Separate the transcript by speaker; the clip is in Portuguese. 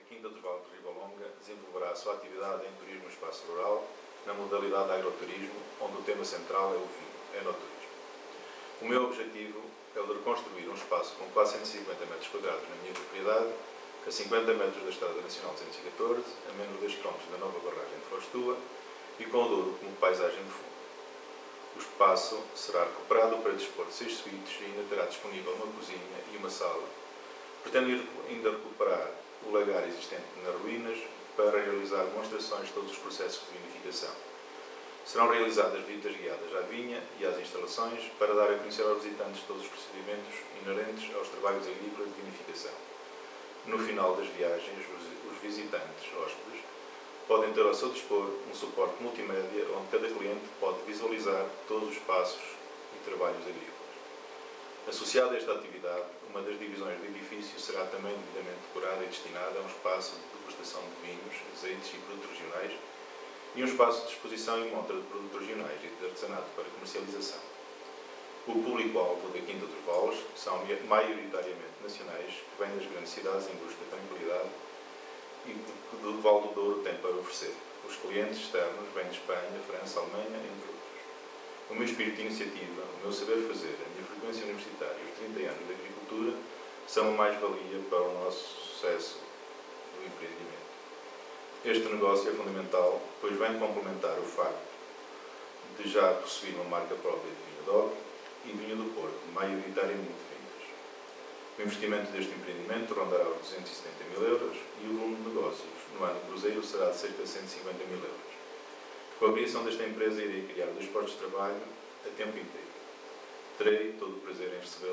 Speaker 1: Quinta dos Vales de Ribalonga desenvolverá a sua atividade em turismo no espaço rural, na modalidade de agroturismo, onde o tema central é o vinho, enoturismo. O meu objetivo é o de reconstruir um espaço com 450 metros quadrados na minha propriedade, a 50 metros da Estrada Nacional 214, a menos de 2 km da nova barragem de Fostua e com o Douro como paisagem de fundo. O espaço será recuperado para dispor de 6 suítes e ainda terá disponível uma cozinha e uma sala. Pretendo ainda recuperar o lagar existente nas ruínas para realizar demonstrações de todos os processos de vinificação. Serão realizadas visitas guiadas à vinha e às instalações para dar a conhecer aos visitantes todos os procedimentos inerentes aos trabalhos agrícolas de vinificação. No final das viagens, os visitantes hóspedes podem ter ao seu dispor um suporte multimédia onde cada cliente pode visualizar todos os passos e trabalhos agrícolas. Associada a esta atividade, uma das divisões do edifício será também devidamente decorada e destinada a um espaço de degustação de vinhos, azeites e produtos regionais e um espaço de exposição e montra de produtos regionais e de artesanato para comercialização. O público-alvo da Quinta dos Vales são maioritariamente nacionais que vêm das grandes cidades em busca de tranquilidade e que o Val do Douro tem para oferecer. Os clientes externos vêm de Espanha, França, Alemanha, entre outros. O meu espírito de iniciativa, o meu saber fazer, a minha frequência universitária e os 30 anos de agricultura são uma mais-valia para o nosso sucesso do empreendimento. Este negócio é fundamental, pois vem complementar o facto de já possuir uma marca própria de vinho DOC e vinho do Porto, maioritariamente vinhos. O investimento deste empreendimento rondará os 270 mil euros e o volume de negócios no ano cruzeiro será de cerca de 150 mil euros. Com a criação desta empresa irei criar 2 postos de trabalho a tempo inteiro. Terei todo o prazer em receber